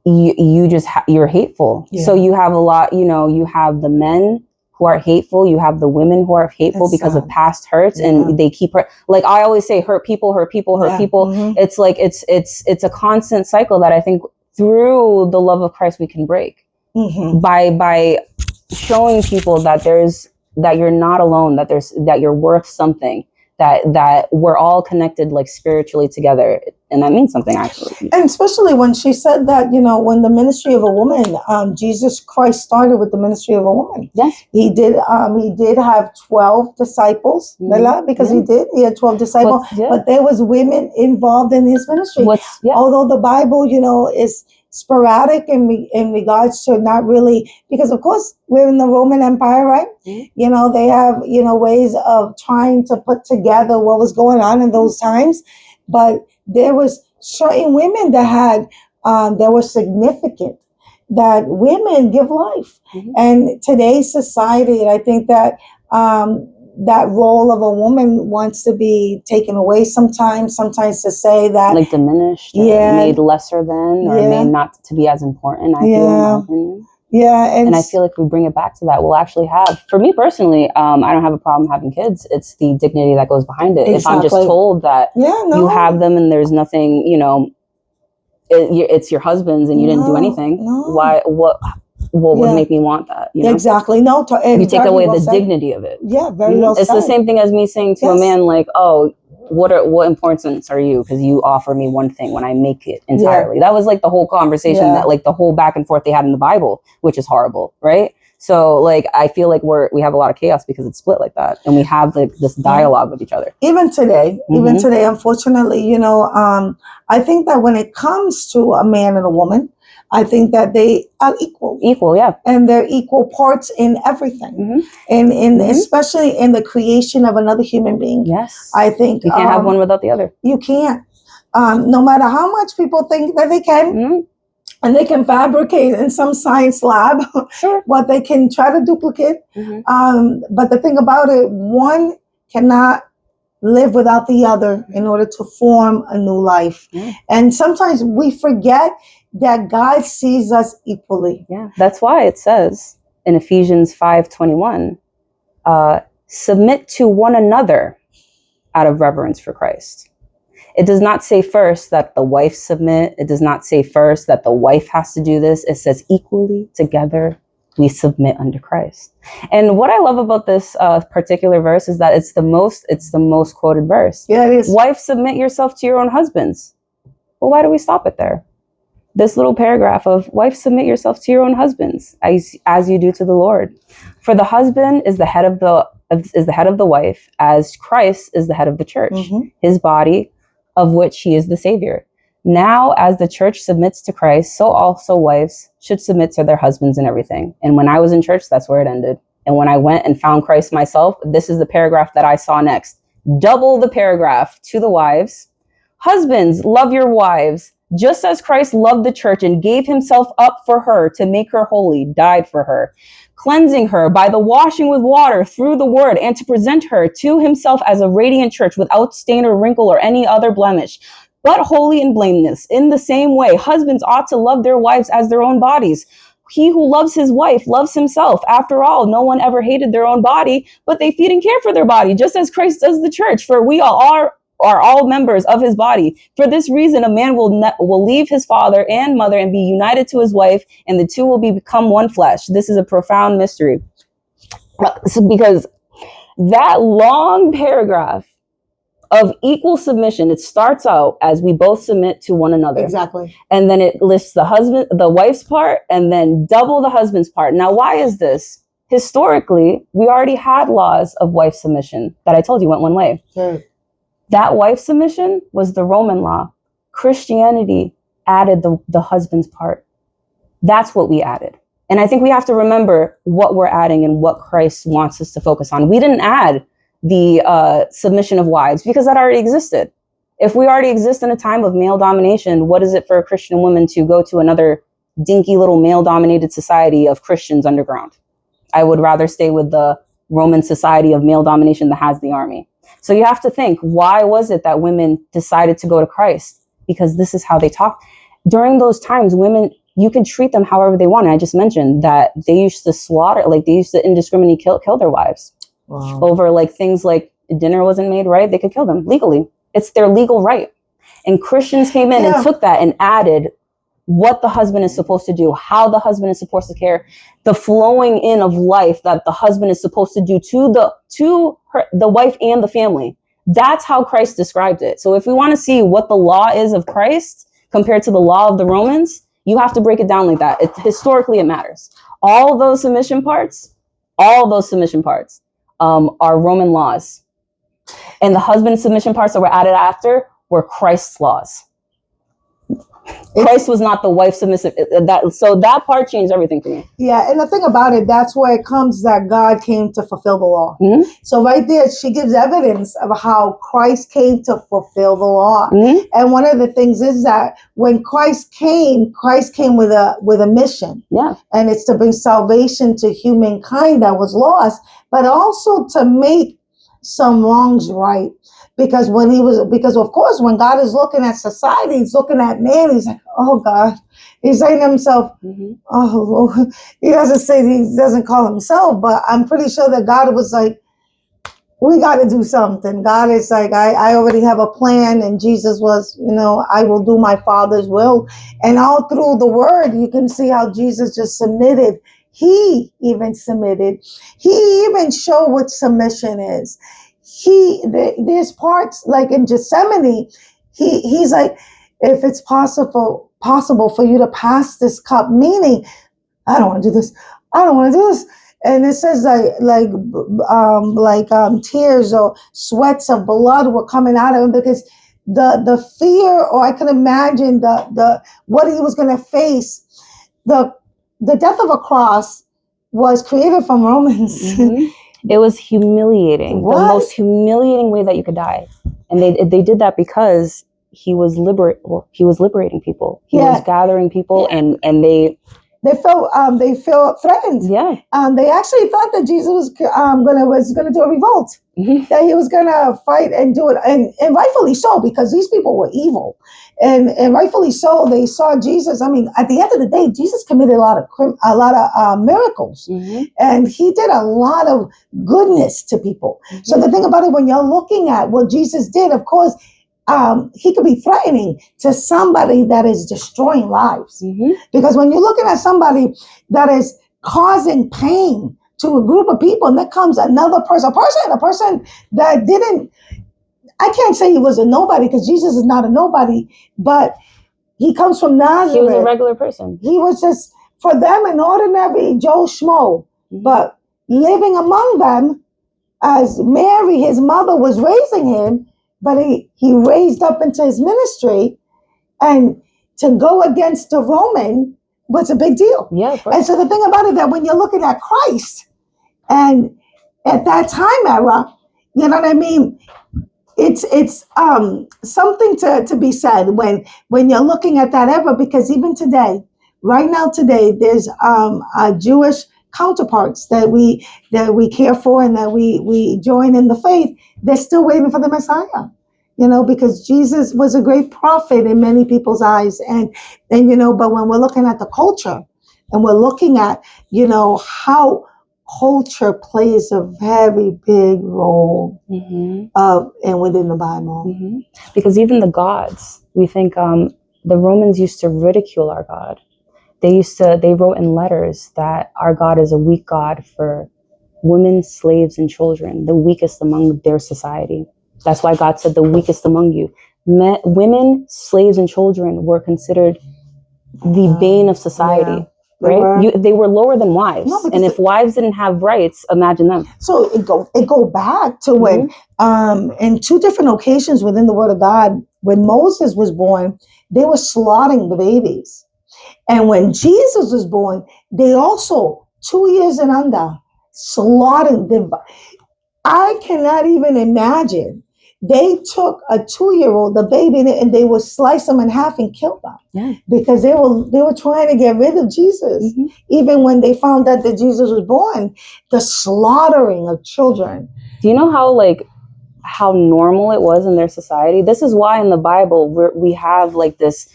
you're hateful. Yeah. So you have a lot, you have the men who are hateful, you have the women who are hateful because of past hurts, and they keep hurt. Like I always say, hurt people, hurt people, hurt people. It's it's a constant cycle that I think through the love of Christ we can break by showing people that that you're not alone, that you're worth something, that we're all connected spiritually together. And that means something, actually.
And especially when she said that, when the ministry of a woman, Jesus Christ started with the ministry of a woman. Yes. He did have 12 disciples, because he had 12 disciples, but there was women involved in his ministry. Although the Bible, sporadic in regards to not really, because of course we're in the Roman Empire, right? You know, they have, you know, ways of trying to put together what was going on in those times, but there was certain women that had that were significant, that women give life. And today's society, and I think that that role of a woman wants to be taken away sometimes to say that,
like, diminished, or made lesser than, or made not to be as important, I feel, in my opinion. And I feel like we bring it back to that. We'll actually have, for me personally, I don't have a problem having kids. It's the dignity that goes behind it. If I'm just told that you have them and there's nothing, you know, it's your husband's and you didn't do anything, why? What would make me want that? You know?
Exactly.
You take away the dignity of it.
Very well
It's
said.
the same thing as me saying to a man, like, oh, what importance are you? Because you offer me one thing when I make it entirely. That was like the whole conversation, that like the whole back and forth they had in the Bible, which is horrible, right? So like, I feel like we have a lot of chaos because it's split like that, and we have like this dialogue with each other. Even today,
unfortunately, you know, I think that when it comes to a man and a woman, I think that they are equal. And they're equal parts in everything. And especially in the creation of another human being. I think
you can't have one without the other.
You can't. No matter how much people think that they can, and they can fabricate in some science lab what they can try to duplicate. But the thing about it, one cannot live without the other in order to form a new life. And sometimes we forget that God sees us equally.
That's why it says in Ephesians 5:21, submit to one another out of reverence for Christ. It does not say first that the wife submit. It does not say first that the wife has to do this. It says equally together we submit unto Christ. And what I love about this particular verse is that it's the most quoted verse.
It is.
Wife, submit yourself to your own husbands. Well, why do we stop it there? This little paragraph of wife, submit yourself to your own husbands as you do to the Lord. For the husband is the head of the wife, as Christ is the head of the church, his body, of which he is the Savior. Now, as the church submits to Christ, so also wives should submit to their husbands in everything. And when I was in church, that's where it ended. And when I went and found Christ myself, this is the paragraph that I saw next. Double the paragraph to the wives. Husbands, love your wives, just as Christ loved the church and gave himself up for her to make her holy, died for her, cleansing her by the washing with water through the word, and to present her to himself as a radiant church without stain or wrinkle or any other blemish, but holy and blameless. In the same way, husbands ought to love their wives as their own bodies. He who loves his wife loves himself. After all, no one ever hated their own body, but they feed and care for their body, just as Christ does the church. For we all are all members of his body. For this reason, a man will leave his father and mother and be united to his wife, and the two will become one flesh. This is a profound mystery. Because that long paragraph of equal submission, it starts out as we both submit to one another.
Exactly.
And then it lists the wife's part, and then double the husband's part. Now, why is this? Historically, we already had laws of wife submission that I told you went one way. That wife submission was the Roman law. Christianity added the husband's part. That's what we added. And I think we have to remember what we're adding and what Christ wants us to focus on. We didn't add the submission of wives because that already existed. If we already exist in a time of male domination, what is it for a Christian woman to go to another dinky little male-dominated society of Christians underground? I would rather stay with the Roman society of male domination that has the army. So you have to think, why was it that women decided to go to Christ? Because this is how they talk. During those times, women, you can treat them however they want. And I just mentioned that they used to slaughter, like they used to indiscriminately kill their wives. Wow. Over like things like dinner wasn't made right. They could kill them legally. It's their legal right. And Christians came in and took that and added what the husband is supposed to do, how the husband is supposed to care, the flowing in of life that the husband is supposed to do to the wife and the family. That's how Christ described it. So if we want to see what the law is of Christ compared to the law of the Romans, you have to break it down like that. Historically, it matters. All those submission parts are Roman laws. And the husband submission parts that were added after were Christ's laws. Christ was not the wife submissive. So that part changed everything for me.
Yeah, and the thing about it, that's where it comes that God came to fulfill the law.
Mm-hmm.
So right there, she gives evidence of how Christ came to fulfill the law.
Mm-hmm.
And one of the things is that when Christ came with a mission.
Yeah.
And it's to bring salvation to humankind that was lost, but also to make some wrongs right. Because of course, when God is looking at society, he's looking at man, he's like, oh God. He's saying to himself,
Mm-hmm.
oh Lord. He doesn't call himself, but I'm pretty sure that God was like, we got to do something. God is like, I already have a plan. And Jesus was, I will do my Father's will. And all through the word, you can see how Jesus just submitted. He even submitted. He even showed what submission is. There's parts like in Gethsemane, he's like, if it's possible for you to pass this cup, meaning I don't want to do this. I don't want to do this. And it says tears or sweats of blood were coming out of him because the fear, or I can imagine the what he was going to face. The death of a cross was created from Romans.
Mm-hmm. It was humiliating.
What?
The most humiliating way that you could die. And they did that because he was liberating people. He was gathering people, and they
felt threatened.
Yeah.
They actually thought that Jesus was gonna do a revolt. Mm-hmm. That he was gonna fight and do it, and rightfully so, because these people were evil, and rightfully so. They saw Jesus. I mean, at the end of the day, Jesus committed a lot of miracles, mm-hmm. and he did a lot of goodness to people. Mm-hmm. So the thing about it, when you're looking at what Jesus did, of course, he could be threatening to somebody that is destroying lives. Mm-hmm. Because when you're looking at somebody that is causing pain to a group of people, and there comes another person, a person that didn't, I can't say he was a nobody, because Jesus is not a nobody, but he comes from Nazareth.
He was a regular person.
He was just, for them, an ordinary Joe Schmo, mm-hmm. but living among them as Mary, his mother, was raising him. But he raised up into his ministry, and to go against the Roman was a big deal.
Yeah, of course.
And so the thing about it, that when you're looking at Christ, and at that time era, you know what I mean? It's something to be said when you're looking at that era, because even today, right now today, there's Jewish counterparts that we care for and that we join in the faith. They're still waiting for the Messiah, because Jesus was a great prophet in many people's eyes. And but when we're looking at the culture, and we're looking at, how culture plays a very big role, mm-hmm. And within the Bible.
Mm-hmm. Because even the gods, we think the Romans used to ridicule our God. They wrote in letters that our God is a weak God for women, slaves, and children, the weakest among their society. That's why God said the weakest among you. Women, slaves, and children were considered the bane of society, right? They were lower than wives. No, and if wives didn't have rights, imagine them.
So it go back to when, in two different occasions within the Word of God, when Moses was born, they were slaughtering the babies. And when Jesus was born, they also, 2 years and under, slaughtered them. I cannot even imagine. They took a 2-year-old, the baby, and they would slice them in half and kill them. Yeah. Because they were trying to get rid of Jesus. Mm-hmm. Even when they found out that Jesus was born, the slaughtering of children.
Do you know how normal it was in their society? This is why in the Bible we have this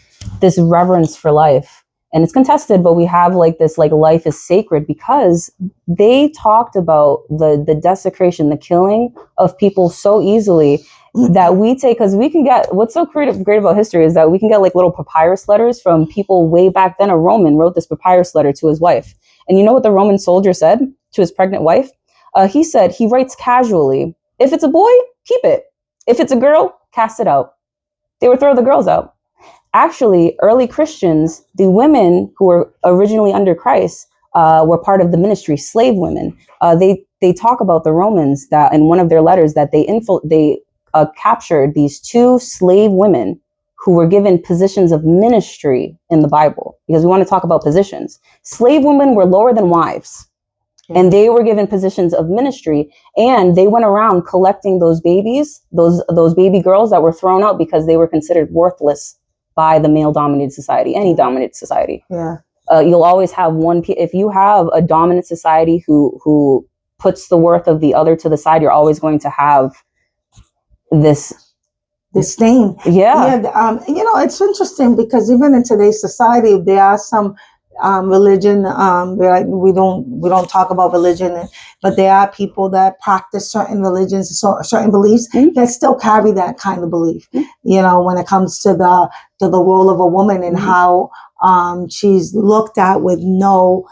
reverence for life. And it's contested, but we have this life is sacred, because they talked about the desecration, the killing of people so easily that we take, because we can get, what's so great about history is that we can get little papyrus letters from people way back then. A Roman wrote this papyrus letter to his wife. And you know what the Roman soldier said to his pregnant wife? He said, he writes casually, if it's a boy, keep it. If it's a girl, cast it out. They would throw the girls out. Actually, early Christians, the women who were originally under Christ, were part of the ministry, slave women. They talk about the Romans that in one of their letters that they captured these 2 slave women who were given positions of ministry in the Bible, because we want to talk about positions. Slave women were lower than wives, and they were given positions of ministry, and they went around collecting those babies, those baby girls that were thrown out because they were considered worthless by the male-dominated society, any dominated society.
Yeah.
You'll always have if you have a dominant society who puts the worth of the other to the side, you're always going to have this
disdain.
Yeah.
It's interesting because even in today's society, there are some religion. We don't talk about religion, but there are people that practice certain religions, certain beliefs that still carry that kind of belief. When it comes to the role of a woman and how she's looked at with no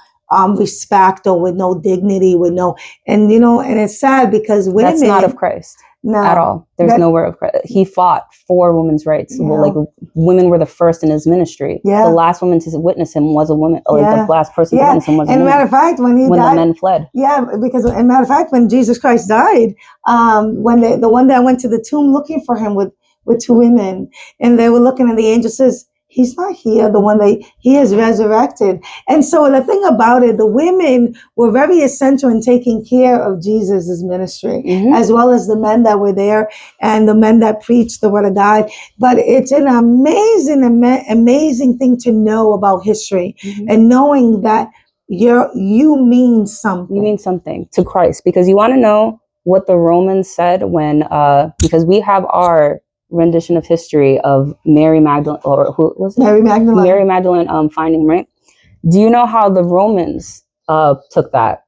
respect or with no dignity, and it's sad because women.
That's not of Christ. No, at all. There's nowhere of Christ. He fought for women's rights. Yeah. Like women were the first in his ministry. Yeah. The last woman to witness him was a woman. Like the last person to witness him was a woman. And matter of fact, when he died, the men fled. Yeah, because matter of fact, when Jesus Christ died, when the one that went to the tomb looking for him with two women, and they were looking, and the angel says, "He's not here. He is resurrected." And so the thing about it, the women were very essential in taking care of Jesus's ministry, as well as the men that were there and the men that preached the word of God. But it's an amazing thing to know about history and knowing that you mean something. You mean something to Christ, because you want to know what the Romans said when, because we have our rendition of history of Mary Magdalene, or who was it?
Mary Magdalene.
Mary Magdalene finding, right? Do you know how the Romans took that?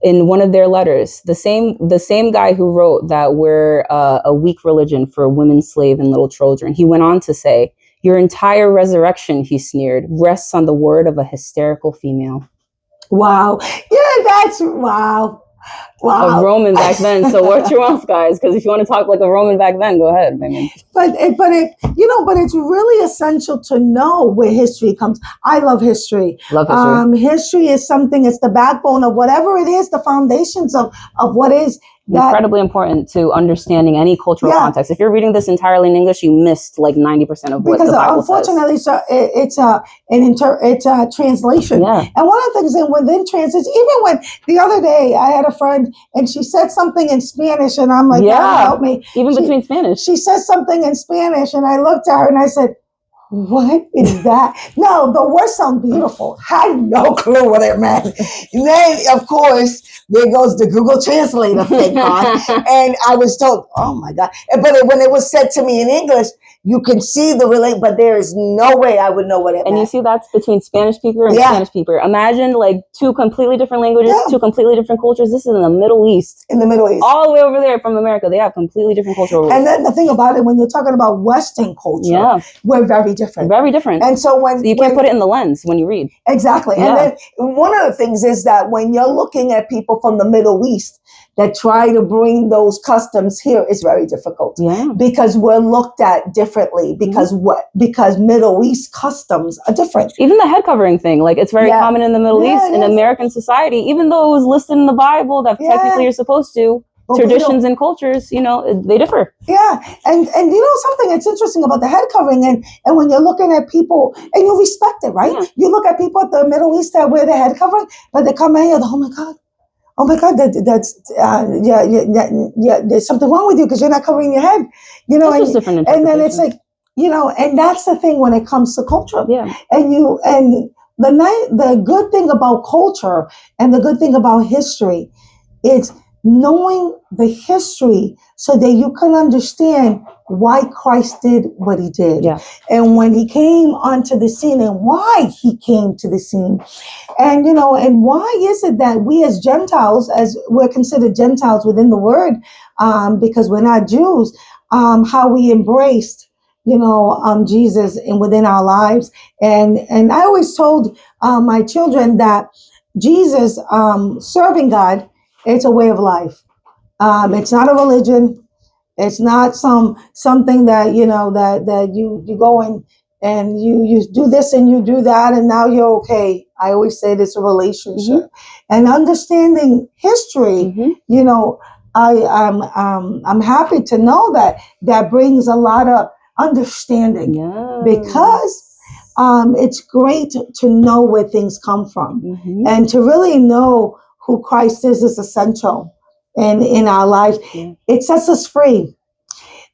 In one of their letters, the same guy who wrote that we're a weak religion for women, slave, and little children, he went on to say, "Your entire resurrection," he sneered, "rests on the word of a hysterical female."
Wow. Yeah, that's wow. Wow.
A Roman back then. So watch your mouth, guys, because if you want to talk like a Roman back then, go ahead.
But it's really essential to know where history comes. I love history.
Love history.
History is something. It's the backbone of whatever it is. The foundations of what is.
Incredibly important to understanding any cultural context. If you're reading this entirely in English, you missed like 90% of what the Bible
unfortunately,
says.
It's a translation. Yeah. And one of the things within translation, even when the other day I had a friend and she said something in Spanish, and I'm like, God help me.
Even between Spanish.
She said something in Spanish, and I looked at her and I said, "What is that?" No, the words sound beautiful. Had no clue what it meant. And then, of course, there goes the Google Translator, thank God. And I was told, oh my God. But when it was said to me in English, you can see the relate, but there is no way I would know what it meant.
And you see that's between Spanish speaker and Spanish speaker. Imagine like two completely different languages, two completely different cultures. This is in the Middle East.
In the Middle East.
All the way over there from America. They have completely different cultural rules.
And then the thing about it, when you're talking about Western culture, we're very different.
Very different.
And so
you can't put it in the lens when you read.
Exactly. Yeah. And then one of the things is that when you're looking at people from the Middle East that try to bring those customs here, it's very difficult.
Yeah.
Because we're looked at differently because Middle East customs are different.
Even the head covering thing, like it's very common in the Middle East, in American society, even though it was listed in the Bible that technically you're supposed to. But traditions and cultures, they differ.
Yeah. And something that's interesting about the head covering and when you're looking at people and you respect it, right? Yeah. You look at people at the Middle East that wear the head covering, but they come in here, oh my God, there's something wrong with you because you're not covering your head,
That's different.
And then it's like, and that's the thing when it comes to culture.
Yeah.
And the good thing about culture and the good thing about history is knowing the history so that you can understand why Christ did what he did.
Yeah.
And when he came onto the scene and why he came to the scene. And, and why is it that we as Gentiles, as we're considered Gentiles within the word, because we're not Jews, how we embraced, Jesus within our lives. And I always told my children that Jesus, serving God, it's a way of life. It's not a religion. It's not something that that you go and you do this and you do that and now you're okay. I always say it's a relationship and understanding history. I'm happy to know that brings a lot of understanding.
Yeah.
Because it's great to know where things come from,
Mm-hmm.
and to really know who Christ is essential in our lives.
Yeah.
It sets us free.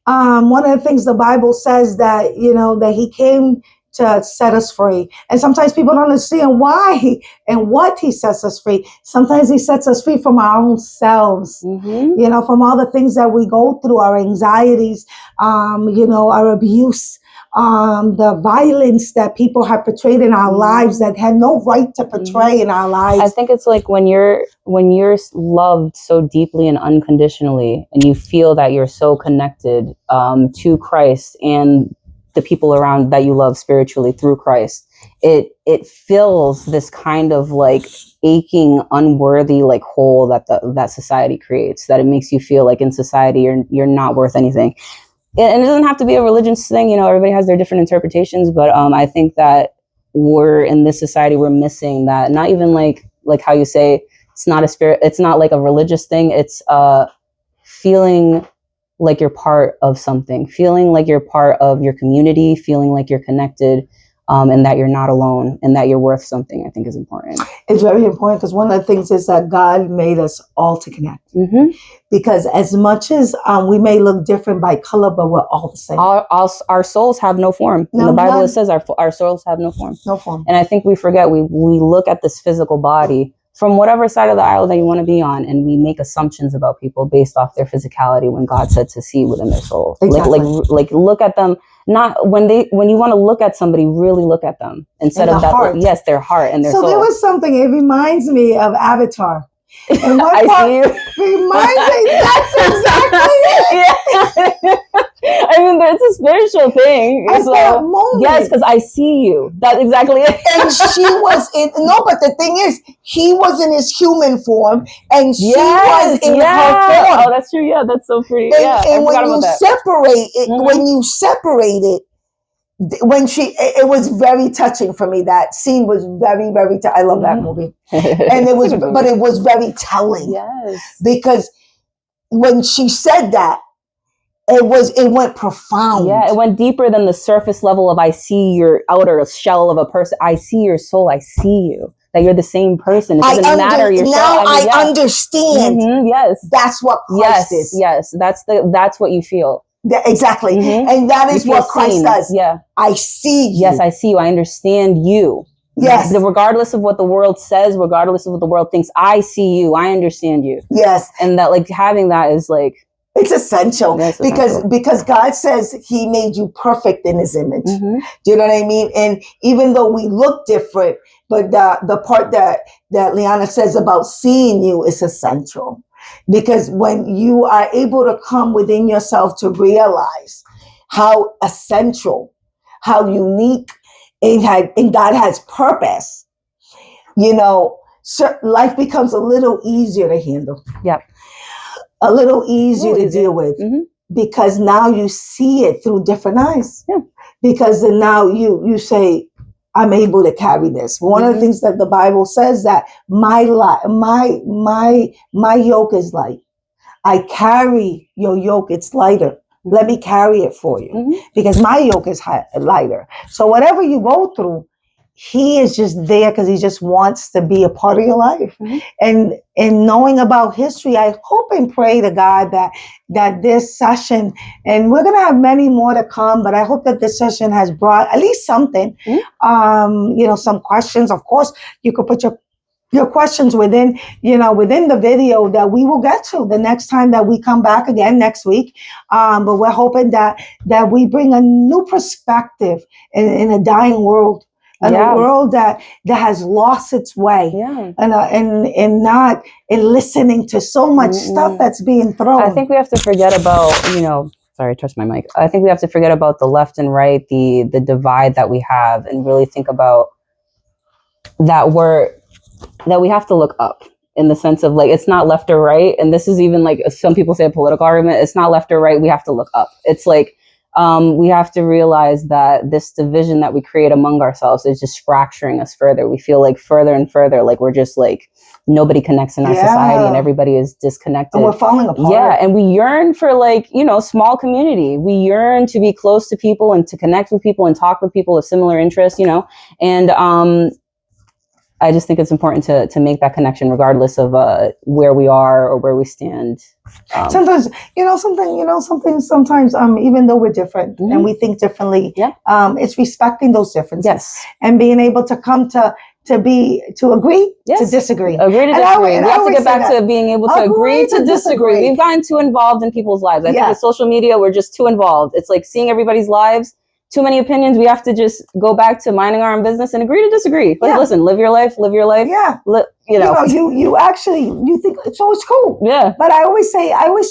One of the things the Bible says that, that he came to set us free. And sometimes people don't understand why and what he sets us free. Sometimes he sets us free from our own selves,
Mm-hmm.
from all the things that we go through, our anxieties, our abuse, the violence that people have portrayed in our lives that had no right to portray in our lives.
I think it's like when you're loved so deeply and unconditionally, and you feel that you're so connected to Christ and the people around that you love spiritually through Christ, it fills this kind of like aching, unworthy like hole that society creates, that it makes you feel like in society you're not worth anything. And it doesn't have to be a religious thing, everybody has their different interpretations, but I think that we're in this society, we're missing that. Not even like how you say, it's not a spirit, it's not like a religious thing, it's feeling like you're part of something, feeling like you're part of your community, feeling like you're connected, and that you're not alone, and that you're worth something, I think is important.
It's very important, because one of the things is that God made us all to connect.
Mm-hmm.
Because as much as we may look different by color, but we're all the same.
Our souls have no form. In the Bible, it says our souls have no form.
No form.
And I think we forget, we look at this physical body from whatever side of the aisle that you want to be on, and we make assumptions about people based off their physicality, when God said to see within their soul.
Exactly.
Like look at them. Not when you want to look at somebody, really look at them instead of that.
Heart.
Yes, their heart and their soul.
So there was something. It reminds me of Avatar. And one
I
part
see you.
reminds me. That's exactly it.
Yeah. I mean, it's a spiritual thing.
At that moment.
Yes, because I see you. That's exactly it.
And she was but the thing is, he was in his human form, and she was in her form.
Oh, that's true. Yeah, that's so pretty.
And when you separate it, when you separate it, when it was very touching for me. That scene was very, very. I love that movie, and it was, but it was very telling.
Yes,
because when she said that, it went profound.
Yeah, it went deeper than the surface level of I see your outer shell of a person. I see your soul. I see you. That you're the same person. It doesn't matter your
now. I understand.
Mm-hmm, yes,
that's what Christ is.
Yes, that's what you feel.
Exactly. And that is what Christ does.
Yeah.
I see you.
Yes, I see you. I understand you.
Yes.
Regardless of what the world says, regardless of what the world thinks, I see you. I understand you.
Yes.
And that, like, having that is like,
it's essential, because God says he made you perfect in his image. Do you know what I mean? And even though we look different, but the part that Liana says about seeing you is essential. Because when you are able to come within yourself to realize how essential, how unique, and God has purpose, life becomes a little easier to handle.
Yep.
A little easier to deal with, because now you see it through different eyes. Yeah. Because then now you say, I'm able to carry this. One of the things that the Bible says, that my yoke is light. I carry your yoke, it's lighter. Let me carry it for you, because my yoke is lighter. So whatever you go through, he is just there because he just wants to be a part of your life. And in knowing about history, I hope and pray to God that this session, and we're going to have many more to come, but I hope that this session has brought at least something, some questions. Of course, you could put your questions within the video that we will get to the next time that we come back again next week. But we're hoping that we bring a new perspective in a dying world. And a world that has lost its way, and not in listening to so much stuff that's being thrown.
I think we have to forget about, sorry, I touched my mic. I think we have to forget about the left and right, the divide that we have, and really think about that we have to look up, in the sense of, like, it's not left or right. And this is even, like, some people say a political argument. It's not left or right. We have to look up. It's like, we have to realize that this division that we create among ourselves is just fracturing us further. We feel like further and further, like we're just like, nobody connects in our society and everybody is disconnected.
And we're falling apart.
Yeah, and we yearn for small community. We yearn to be close to people and to connect with people and talk with people of similar interests, and I just think it's important to make that connection regardless of where we are or where we stand.
Sometimes, sometimes, even though we're different and we think differently, it's respecting those differences and being able to come to agree to disagree.
Agree to disagree. We have to get back to being able to agree to disagree. We've gotten too involved in people's lives. I think with social media, we're just too involved. It's like seeing everybody's lives. Too many opinions. We have to just go back to minding our own business and agree to disagree. Listen, live your life.
Yeah. You think it's cool.
Yeah.
But I always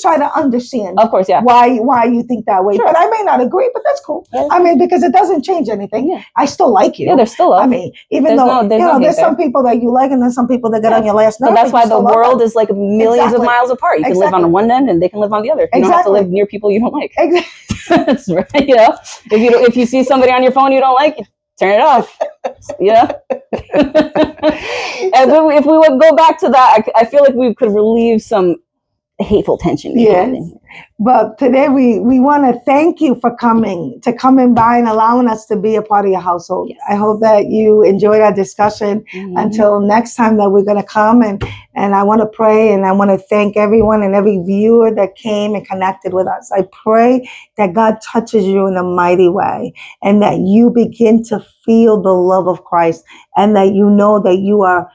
try to understand.
Of course, yeah.
Why you think that way.
Sure.
But I may not agree, but that's cool. Yeah. I mean, because it doesn't change anything. Yeah. I still like you.
Yeah, there's still love.
I mean, even though there's some people that you like and then some people that get on your last nerve.
So that's why the world is like millions of miles apart. You can live on one end and they can live on the other. You don't have to live near people you don't like.
Exactly.
That's right. If you see somebody on your phone you don't like, turn it off. And if we would go back to that, I feel like we could relieve some hateful tension.
Yes. But today we want to thank you for coming by and allowing us to be a part of your household. Yes. I hope that you enjoyed our discussion. Until next time that we're going to come, and I want to pray and I want to thank everyone and every viewer that came and connected with us. I pray that God touches you in a mighty way and that you begin to feel the love of Christ and that you know that you are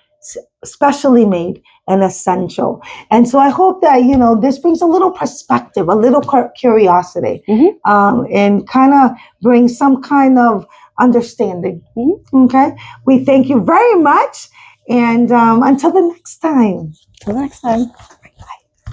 specially made and essential. And so I hope that, this brings a little perspective, a little curiosity, and kind of brings some kind of understanding. Okay. We thank you very much. And until the next time.
Till next time.